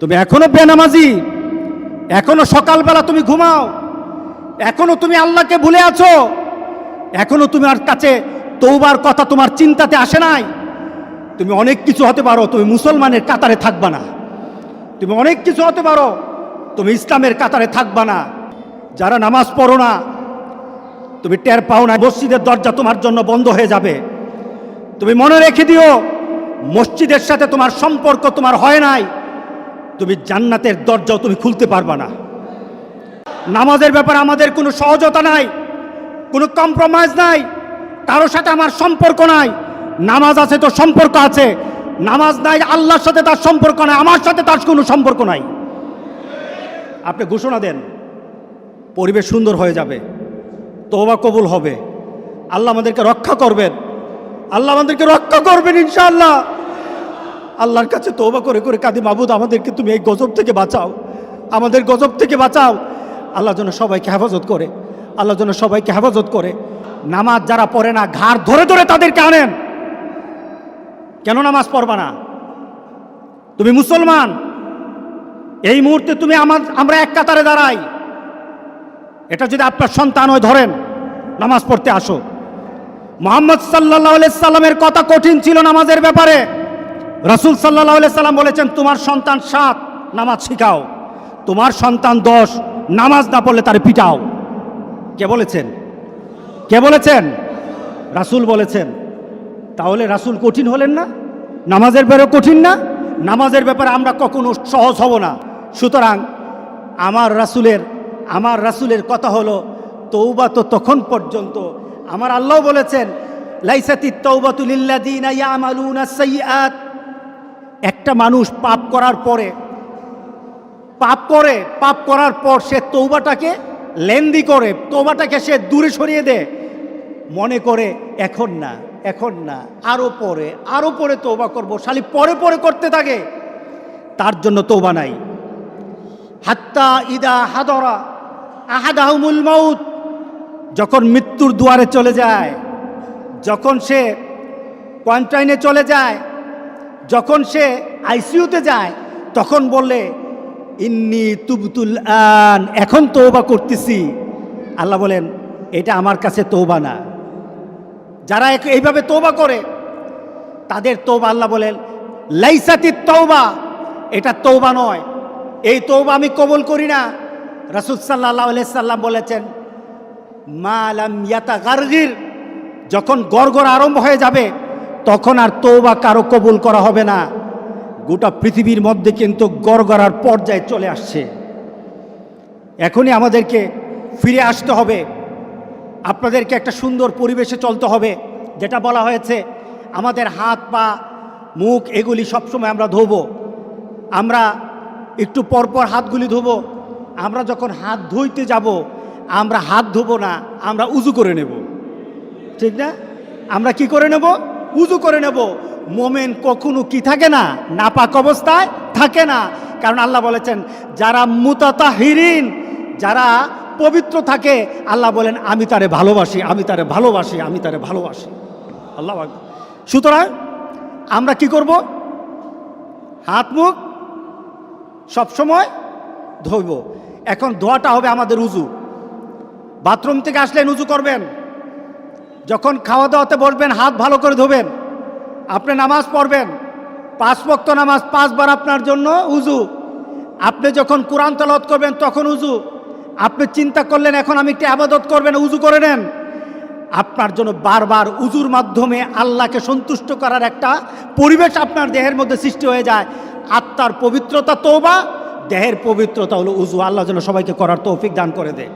তুমি এখনো বেনামাজি, এখনো সকালবেলা তুমি ঘুমাও, এখনো তুমি আল্লাহকে ভুলে আছো, এখনো তোমার কাছে তওবার কথা তোমার চিন্তাতে আসে নাই। তুমি অনেক কিছু হতে পারো, তুমি মুসলমানের কাতারে থাকবা না। তুমি অনেক কিছু হতে পারো, তুমি ইসলামের কাতারে থাকবা না। যারা নামাজ পড়ো না, তুমি টের পাও না, মসজিদের দরজা তোমার জন্য বন্ধ হয়ে যাবে। তুমি মনে রেখে দিও, মসজিদের সাথে তোমার সম্পর্ক তোমার হয় নাই, তুমি জান্নাতের দরজাও তুমি খুলতে পারবা না। নামাজের ব্যাপারে আমাদের কোনো সহজতা নাই, কোনো কম্প্রোমাইজ নাই, কারোর সাথে আমার সম্পর্ক নাই। নামাজ আছে তো সম্পর্ক আছে, নামাজ নাই আল্লাহর সাথে তার সম্পর্ক নাই, আমার সাথে তার কোনো সম্পর্ক নাই। আপনি ঘোষণা দেন, পরিবেশ সুন্দর হয়ে যাবে, তওবা কবুল হবে, আল্লাহ আমাদেরকে রক্ষা করবেন, আল্লাহ আমাদেরকে রক্ষা করবেন ইনশাআল্লাহ। আল্লাহর কাছে তওবা করে করে কাঁদি, মাবুদ আমাদেরকে তুমি এই গজব থেকে বাঁচাও, আমাদের গজব থেকে বাঁচাও। আল্লাহ যেন সবাইকে হেফাজত করে, আল্লাহ যেন সবাইকে হেফাজত করে। নামাজ যারা পড়ে না, ঘাড় ধরে ধরে তাদেরকে আনেন। কেন নামাজ পড়বা না? তুমি মুসলমান, এই মুহূর্তে তুমি আমরা এক কাতারে দাঁড়াই। এটা যদি আপনার সন্তান হয়, ধরেন নামাজ পড়তে আসো। মুহাম্মদ সাল্লাল্লাহু আলাইহি সাল্লামের কথা কঠিন ছিল নামাজের ব্যাপারে। রাসূল সাল্লাল্লাহু আলাইহি সাল্লাম বলেছেন, তোমার সন্তান 7 নামাজ শিখাও, তোমার সন্তান 10 নামাজ না পড়লে তারে পিটাও। কে বলেছেন? কে বলেছেন? রাসূল বলেছেন। তাহলে রাসূল কঠিন হলেন না? নামাজের ব্যাপারে কঠিন না? নামাজের ব্যাপারে আমরা কখনো সহজ হব না। সুতরাং আমার রাসূলের কথা হলো, তওবা তো তখন পর্যন্ত। আমার আল্লাহ বলেছেন, লাইসাতিত তাওবাতু লিল্লাযিনা ইয়ামালুনা সাইয়্যাত। একটা মানুষ পাপ করার পর সে তওবাটাকে লেন্দি করে, তওবাটাকে সে দূরে সরিয়ে দেয়, মনে করে এখন না আরো পরে তওবা করব, শালি পরে করতে থাকে, তার জন্য তওবা নাই। হাত্তা ইদা হাদরা আহাদাহুমুল মাউত, যখন মৃত্যুর দুয়ারে চলে যায়, যখন সে কোয়ারেন্টাইনে চলে যায়, যখন সে আইসিইউতে যায়, তখন বললে ইন্নী তুবতুল আন, এখন তওবা করতেছি। আল্লাহ বলেন, এটা আমার কাছে তওবা না। যারা এইভাবে তওবা করে তাদের তওবা, আল্লাহ বলেন লাইসাতিত তওবা, এটা তওবা নয়, এই তওবা আমি কবুল করি না। রাসূল সাল্লাল্লাহু আলাইহি সাল্লাম বলেছেন, মা লাম ইয়াতাগারগির, যখন গড়গড় আরম্ভ হয়ে যাবে তখন আর তওবা কারো কবুল করা হবে না। গোটা পৃথিবীর মধ্যে কিন্তু গড়গড়ার পর্যায়ে চলে আসছে। এখনই আমাদেরকে ফিরে আসতে হবে, আপনাদেরকে একটা সুন্দর পরিবেশে চলতে হবে। যেটা বলা হয়েছে, আমাদের হাত পা মুখ এগুলি সবসময় আমরা ধোবো, আমরা একটু পরপর হাতগুলি ধোবো। আমরা যখন হাত ধুইতে যাব, আমরা হাত ধোবো না, আমরা উজু করে নেব, ঠিক না? আমরা কি করে নেব? উজু করে নেব। মোমেন কখনো কি থাকে না, নাপাক অবস্থায় থাকে না। কারণ আল্লাহ বলেছেন, যারা মুতাতাহিরিন, যারা পবিত্র থাকে, আল্লাহ বলেন আমি তারে ভালোবাসি, আমি তারে ভালোবাসি, আমি তারে ভালোবাসি। আল্লাহ আকবার। সুতরাং আমরা কি করব? হাত মুখ সবসময় ধোব। এখন ধোয়াটা হবে আমাদের উজু। বাথরুম থেকে আসলেন উজু করবেন, যখন খাওয়া দাওয়াতে বসবেন হাত ভালো করে ধোবেন। আপনি নামাজ পড়বেন, 5 ওয়াক্ত নামাজ 5 বার আপনার জন্য উজু। আপনি যখন কোরআন তেলাওয়াত করবেন তখন উজু। আপনি চিন্তা করলেন এখন আমি একটু ইবাদত করবেন, উজু করে নেন। আপনার জন্য বারবার উজুর মাধ্যমে আল্লাহকে সন্তুষ্ট করার একটা পরিবেশ আপনার দেহের মধ্যে সৃষ্টি হয়ে যায়। আত্মার পবিত্রতা তওবা, দেহের পবিত্রতা হলো উজু। আল্লাহ যেন সবাইকে করার তৌফিক দান করে দেয়।